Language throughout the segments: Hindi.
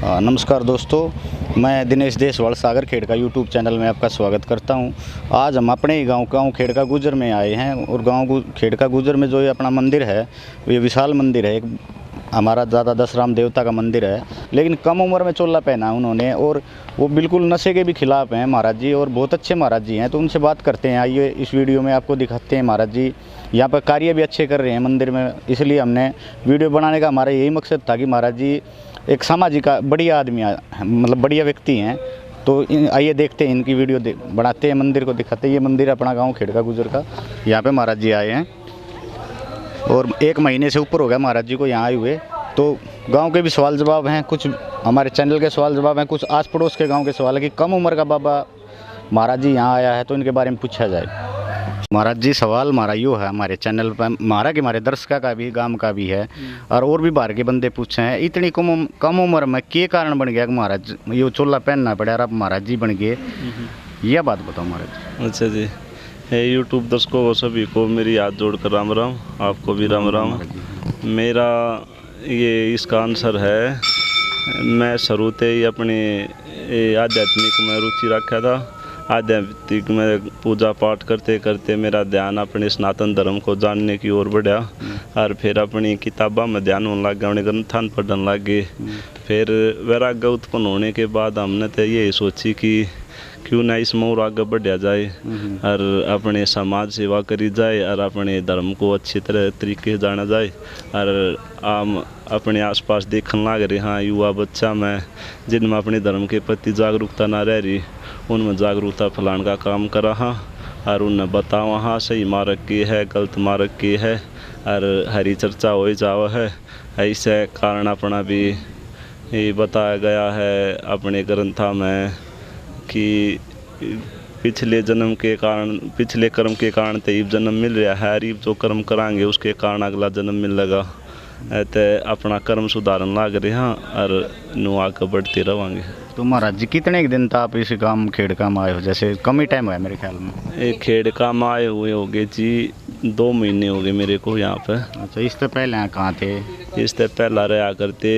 नमस्कार दोस्तों, मैं दिनेश देसवाल सागर खेड़का यूट्यूब चैनल में आपका स्वागत करता हूं। आज हम अपने ही गांव खेड़का गुजर में आए हैं और गांव खेड़का गुजर में जो ये अपना मंदिर है ये विशाल मंदिर है। एक हमारा दादा दशराम देवता का मंदिर है, लेकिन कम उम्र में चोला पहना उन्होंने और वो बिल्कुल नशे के भी खिलाफ हैं महाराज जी, और बहुत अच्छे महाराज जी हैं। तो उनसे बात करते हैं, आइए इस वीडियो में आपको दिखाते हैं। महाराज जी यहाँ पर कार्य भी अच्छे कर रहे हैं मंदिर में, इसलिए हमने वीडियो बनाने का हमारा यही मकसद था कि महाराज जी एक सामाजिक बढ़िया आदमी मतलब बढ़िया व्यक्ति हैं। तो आइए देखते हैं इनकी वीडियो बनाते हैं, मंदिर को दिखाते हैं। ये मंदिर अपना गांव खेड़का गुजर का, यहाँ पे महाराज जी आए हैं और 1 महीने से ऊपर हो गया महाराज जी को यहाँ आए हुए। तो गांव के भी सवाल जवाब हैं, कुछ हमारे चैनल के सवाल जवाब हैं, कुछ आस पड़ोस के गाँव के सवाल है कि कम उम्र का बाबा महाराज जी यहाँ आया है, तो इनके बारे में पूछा जाए। महाराज जी सवाल हमारा यूँ है, हमारे चैनल पर हमारे दर्शकों का भी गांव का भी है और भी बाहर के बंदे पूछे हैं, इतनी कम उम्र में क्या कारण बन गया कि महाराज ये चोला पहनना पड़ा और अब महाराज जी बन गए, यह बात बताओ महाराज। अच्छा जी, यूट्यूब दर्शकों को सभी को मेरी हाथ जोड़कर राम राम, आपको भी राम राम। मेरा ये इसका आंसर है, मैं शुरूते ही अपने आध्यात्मिक में रुचि रखा था। आध्यात्मिक में पूजा पाठ करते करते मेरा ध्यान अपने सनातन धर्म को जानने की ओर बढ़ा और फिर अपनी किताबों में ध्यान होने लग गया, अपने ग्रंथान पढ़ने लग गए। फिर वैराग्य उत्पन्न होने के बाद हमने तो यही सोची कि क्यों ना इसमें और आगे बढ़ा जाए और अपने समाज सेवा करी जाए और अपने धर्म को अच्छी तरह तरीके जाना जाए। और आम अपने आसपास देखने लग रहे हाँ युवा बच्चा में जिनमें अपने धर्म के प्रति जागरूकता ना रह रही, उनमें जागरूकता फैलाने का काम करा हाँ और उन्हें बताओ हाँ सही मार्ग की है गलत मार्ग की है और हरी चर्चा हो जाओ है। ऐसे कारण अपना भी ये बताया गया है अपने ग्रंथा में कि पिछले जन्म के कारण पिछले कर्म के कारण तब जन्म मिल रहा है, अरीब जो कर्म कराएंगे उसके कारण अगला जन्म मिलेगा। तो अपना कर्म सुधारन लाग रहे हैं और नु आगे बढ़ते रहेंगे। तो महाराज जी कितने दिन तक आप इस काम खेड़का में आए हो? जैसे कम ही टाइम हुआ मेरे ख्याल में। एक खेड़का में आए हुए हो गए जी 2 महीने हो गए मेरे को यहाँ पे। अच्छा, इससे पहले यहाँ कहाँ थे? इससे पहला रहा करते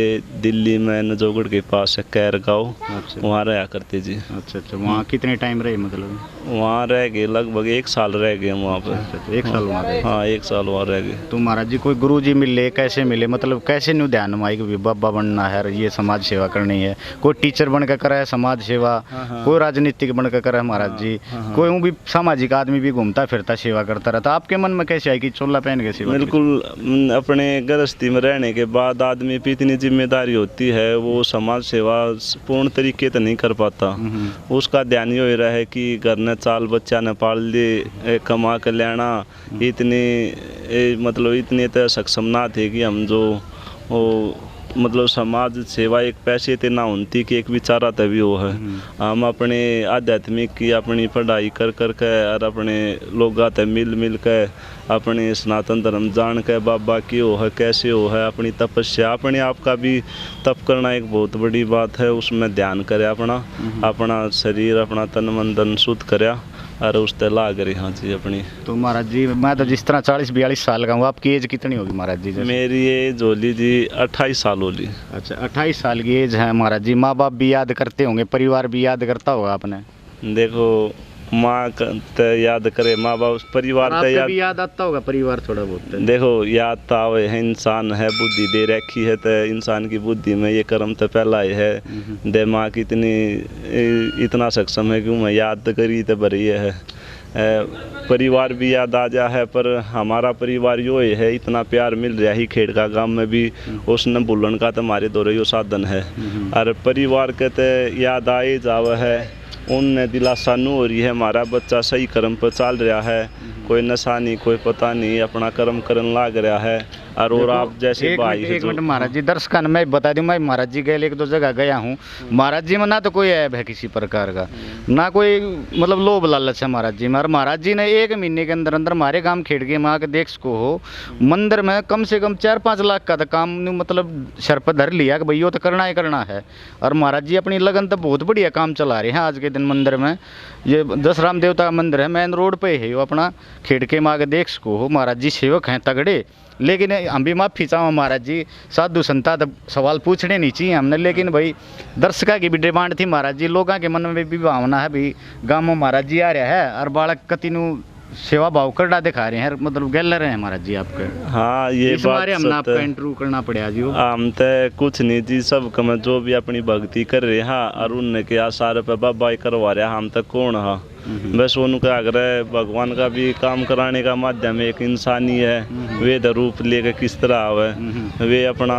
दिल्ली में नजोगढ़ के पास है कैर गाँव, वहाँ रहा करते जी। अच्छा, वहाँ कितने टाइम रहे? मतलब वहाँ रह गए लगभग 1 साल रह गए वहाँ पर। अच्छा, 1 साल वहाँ रहे? हाँ 1 साल वहाँ रह गए। तो महाराज जी कोई गुरु जी मिले, कैसे मिले? मतलब कैसे न्यू ध्यान में आई कि बाबा बनना है, ये समाज सेवा करनी है? कोई टीचर बनकर करे समाज सेवा, कोई राजनीतिक बनकर करे महाराज जी, कोई भी सामाजिक आदमी भी घूमता फिरता सेवा करता रहता। आपके मन में कैसे आई कि चोला पहन के सेवा? बिल्कुल, अपने गृहस्थी में रहने के बाद आदमी पे इतनी जिम्मेदारी होती है, वो समाज सेवा पूर्ण तरीके से नहीं कर पाता। उसका ध्यान ये रहा कि घर ने चाल बच्चा ने पाल लिए, कमा कर लेना, मतलब इतने तो सक्षम ना थे कि हम जो वो मतलब समाज सेवा एक पैसे ते ना होती कि एक विचारा तभी वो है। हम अपने आध्यात्मिक की अपनी पढ़ाई कर के और अपने लोग आते मिल के अपने सनातन धर्म जान के बाबा की हो है कैसे हो है, अपनी तपस्या अपने आप का भी तप करना एक बहुत बड़ी बात है। उसमें ध्यान करे अपना शरीर अपना तन मन धन शुद्ध करया और उस तरह ला करी। हाँ जी अपनी। तो महाराज जी मैं तो जिस तरह 40-42 साल का हूँ, आपकी एज कितनी होगी महाराज जी? मेरी एज होली जी 28 साल होली। अच्छा, 28 साल की एज है महाराज जी। माँ बाप भी याद करते होंगे, परिवार भी याद करता होगा आपने? देखो माँ तो याद करे, माँ बाप परिवार तो याद आता होगा परिवार थोड़ा बहुत। देखो याद तो आवे है, इंसान है बुद्धि दे रखी है तो इंसान की बुद्धि में ये कर्म तो पहला ही है। दिमाग इतना सक्षम है कि मैं याद करी तो भरी है। परिवार भी याद आ जा है, पर हमारा परिवार यो है इतना प्यार मिल रहा ही खेड़का गांव में भी, उसने बुलन का तो हमारे दौरे यो साधन है। और परिवार के तो याद आए जाव है, उनने दिलासा नू हो रही है हमारा बच्चा सही कर्म पर चल रहा है, कोई नशा नहीं कोई पता नहीं, अपना कर्म करन लाग रहा है। और आप जैसे भाई एक मिनट महाराज जी, दर्शकों ने मैं बता दूं, मैं महाराज जी गए 1-2 जगह गया हूँ। महाराज जी में ना तो कोई ऐब है किसी प्रकार का, ना कोई मतलब लोभ लालच है महाराज जी में। और महाराज जी ने 1 महीने के अंदर हमारे गांव खेड़के में आके देख सको हो, मंदिर में कम से कम 4-5 लाख का काम मतलब सर पर धर लिया कि भाई वो तो करना ही करना है। और महाराज जी अपनी लगन तो बहुत बढ़िया काम चला रहे हैं आज के दिन। मंदिर में ये दशराम देवता का मंदिर है, मेन रोड पे है, वो अपना खेड़के में आके देख सको हो। महाराज जी सेवक हैं तगड़े, लेकिन हम भी माफ़ी चाहो महाराज जी, साधु संता तब सवाल पूछने नहीं चाहिए हमने, लेकिन भाई दर्शकों की भी डिमांड थी महाराज जी, लोगों के मन में भी भावना है भाई गाँव में महाराज जी आ रहा है और बालक कतिनु सेवा भाव करना दिखा रहे हैं, मतलब गैलर हैं महाराज जी आपके। हाँ ये इस बात बारे हमने सत्य आपका है। इंटरव्यू करना पड़ा जी। हम तो कुछ नहीं जी, सब कम जो भी अपनी भक्ति कर रहे हैं और उनने के आसार पे बाबा ही करवा रहे, हम तक कौन है। बस उनका आग्रह भगवान का भी काम कराने का माध्यम एक इंसानी है, वे रूप लेके किस तरह आवे, वे अपना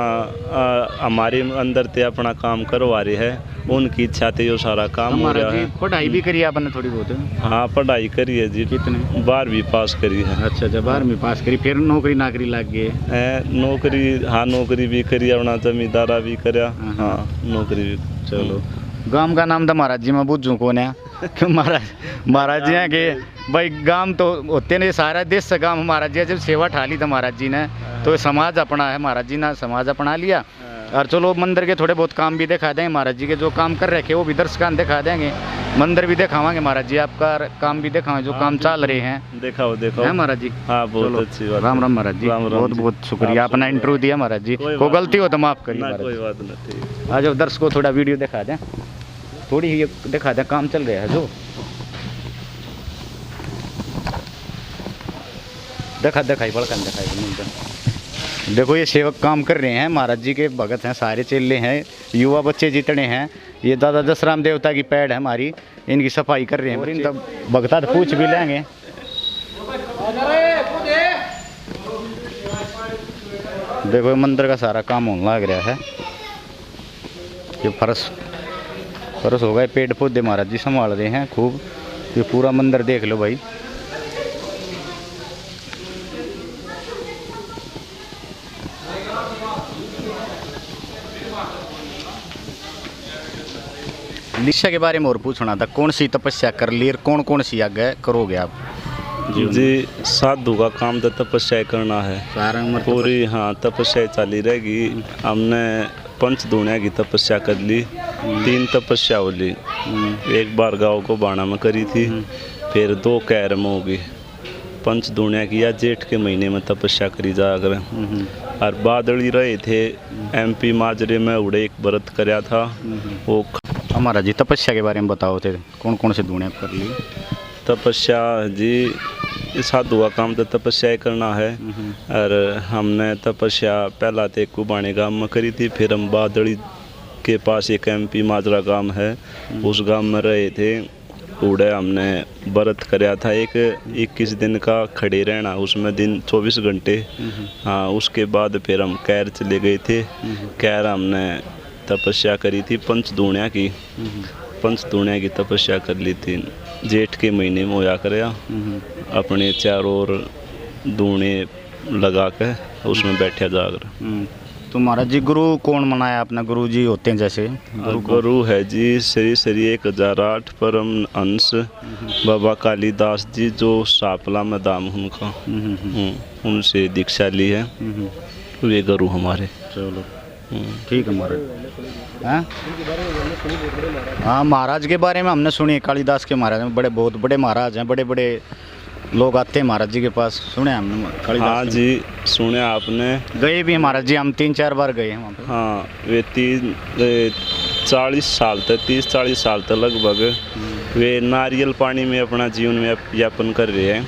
हमारे अंदर ते अपना काम करवा रहे हैं, उनकी इच्छा ते यो सारा काम हो रहा है। पढ़ाई भी करी आपने थोड़ी बहुत? हाँ पढ़ाई करी है जी। कितने? 12वीं पास करी है। अच्छा 12वीं पास करी, फिर नौकरी नाकरी लग गई? नौकरी, हाँ नौकरी भी करी, अपना जमींदारा भी करया। हाँ नौकरी भी। चलो गांव का नाम था महाराज जी, मैं बुझूँ कौन है क्यों महाराज जी हैं कि भाई गांव तो होते नहीं, सारा देश से गांव महाराज जी जब सेवा ठा ली था महाराज जी ने, तो समाज अपना है, महाराज जी ने समाज अपना लिया। और चलो मंदिर के थोड़े बहुत काम भी दिखा देंगे महाराज जी के, जो काम कर रखे वो भी दर्शकों दिखा देंगे, मंदिर भी दिखावांगे महाराज जी, आपका काम भी दिखाएंगे जो काम चल रहे हैं। दिखाओ है महाराज जी। हाँ बहुत अच्छी बात। राम राम महाराज जी, बहुत बहुत शुक्रिया, अपना इंटरव्यू दिया महाराज जी, कोई गलती हो तो माफ़ करिए। कोई बात नहीं। आज दर्शकों को थोड़ा वीडियो दिखा दें, थोड़ी ही दिखा दें, काम चल रहा है जो दिखाई बड़कन दिखाई। देखो ये सेवक काम कर रहे हैं, महाराज जी के भगत हैं, सारे चेले हैं, युवा बच्चे जितने हैं, ये दादा दशराम देवता की पैड है हमारी, इनकी सफाई कर रहे हैं, और इन तब भगता तो पूछ भी लेंगे। देखो मंदिर का सारा काम होने लग रहा है, ये फर्श हो गए, पेड़ पौधे महाराज जी संभाल रहे हैं खूब, ये पूरा मंदिर देख लो भाई। निशा के बारे में और पूछना था, कौन सी तपस्या कर ली और कौन कौन सी आगे करोगे आप? जी साधु का काम तो तपस्या करना है सारा उम्र पूरी। हाँ तपस्या चाली रहेगी। हमने पंच दुनिया की तपस्या कर ली, 3 तपस्या हो ली। एक बार गाँव को बाणा में करी थी, फिर 2 कैर में होगी। पंच दुनिया की या जेठ के महीने में तपस्या करी जा कर। और बादल रहे थे MP माजरे में उड़े एक व्रत कराया था वो। हमारा जी तपस्या के बारे में बताओ थे, कौन कौन से दुनिया कर ली तपस्या जी? साधु का काम तो तपस्या ही करना है। और हमने तपस्या पहला तो कुबाणे गांव में करी थी, फिर हम बादड़ी के पास एक MP माजरा गांव है, उस गांव में रहे थे। उड़े हमने व्रत कराया था एक 21 दिन का खड़े रहना, उसमें दिन 24 घंटे। हाँ उसके बाद फिर हम कैर चले गए थे। कैर हमने तपस्या करी थी पंच दुनिया की, पंच दुनिया की तपस्या कर ली थी। जेठ के महीने में होया करया, अपने चारों ओर दूने लगा के उसमें बैठा जाकर। तो महाराज जी गुरु कौन मनाया अपना? गुरु जी होते हैं जैसे गुरु है जी श्री श्री 1008 परम अंश बाबा कालीदास जी, जो सापला में दाम उनका, उनसे दीक्षा ली है, वे गुरु हमारे। चलो ठीक है महाराज। हाँ महाराज के बारे में हमने सुनी, कालीदास के महाराज में बड़े बहुत बड़े महाराज हैं, बड़े बड़े लोग आते हैं महाराज जी के पास, सुने हमने कालीदास। हाँ जी सुने आपने? गए भी महाराज जी, हम 3-4 बार गए हैं वहाँ पे। हाँ वे 30-40 साल तक लगभग वे नारियल पानी में अपना जीवन में यापन कर रहे हैं।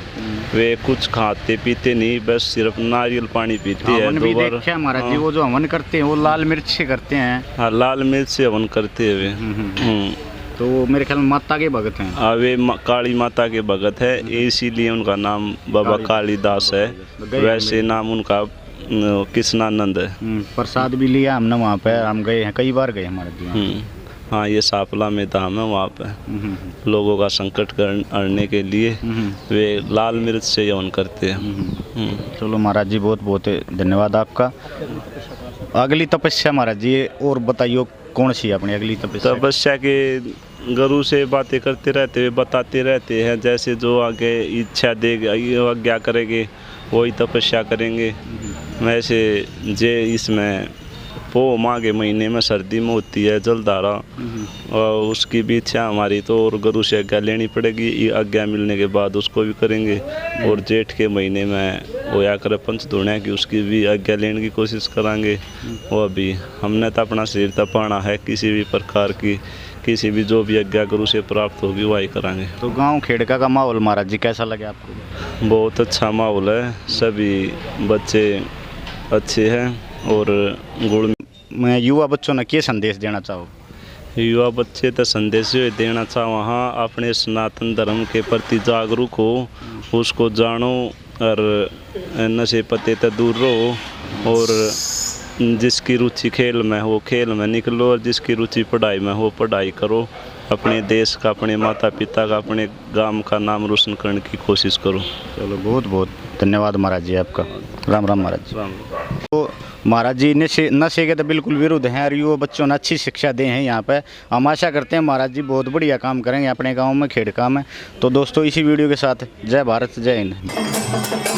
वे कुछ खाते पीते नहीं, बस सिर्फ नारियल पानी पीते हैं। हवन भी देखा महाराज जी, वो जो हवन करते हैं वो लाल मिर्च से करते हैं। हाँ लाल मिर्च से हवन करते हैं वे। तो वो मेरे ख्याल में माता के भगत हैं। हाँ वे काली माता के भगत है, इसीलिए उनका नाम बाबा कालीदास है। वैसे नाम उनका कृष्णानंद है। प्रसाद भी लिया हमने वहाँ पे, हम गए हैं, कई बार गए हमारे जी। हाँ ये सापला में धाम है, वहाँ पे लोगों का संकट करने के लिए वे लाल मिर्च से यवन करते हैं। चलो महाराज जी बहुत बहुत धन्यवाद आपका। अगली तपस्या महाराज जी और बताइए कौन सी अपनी अगली तपस्या? तपस्या के गुरु से बातें करते रहते हुए बताते रहते हैं, जैसे जो आगे इच्छा देगा आज्ञा करेंगे वही तपस्या करेंगे। वैसे जे इसमें पो माह के महीने में सर्दी में होती है जलधारा, और उसकी भी इच्छा हमारी तो और गुरु से आज्ञा लेनी पड़ेगी। आज्ञा मिलने के बाद उसको भी करेंगे। और जेठ के महीने में होया करे पंच धुणिया की, उसकी भी आज्ञा लेने की कोशिश करांगे। वो अभी हमने तो अपना शरीर तपाना है, किसी भी प्रकार की किसी भी जो भी आज्ञा गुरु से प्राप्त होगी वही करांगे। तो गांव खेड़का का माहौल महाराज जी कैसा लगे आपको? बहुत अच्छा माहौल है, सभी बच्चे अच्छे हैं और गुण। मैं युवा बच्चों ने क्या संदेश देना चाहो? युवा बच्चे तो संदेश ये देना चाहूँ, हाँ अपने सनातन धर्म के प्रति जागरूक हो, उसको जानो और नशे पत्ते तो दूर रहो, और जिसकी रुचि खेल में हो खेल में निकलो, और जिसकी रुचि पढ़ाई में हो पढ़ाई करो। अपने देश का, अपने माता पिता का, अपने गांव का नाम रोशन करने की कोशिश करो। चलो बहुत बहुत धन्यवाद महाराज जी आपका। राम राम महाराज। राम। तो महाराज जी नशे के तो बिल्कुल विरुद्ध हैं और युवा बच्चों ने अच्छी शिक्षा दे हैं यहाँ पे। हम आशा करते हैं महाराज जी बहुत बढ़िया काम करेंगे अपने गांव में खेड़का में। तो दोस्तों इसी वीडियो के साथ जय भारत जय हिंद।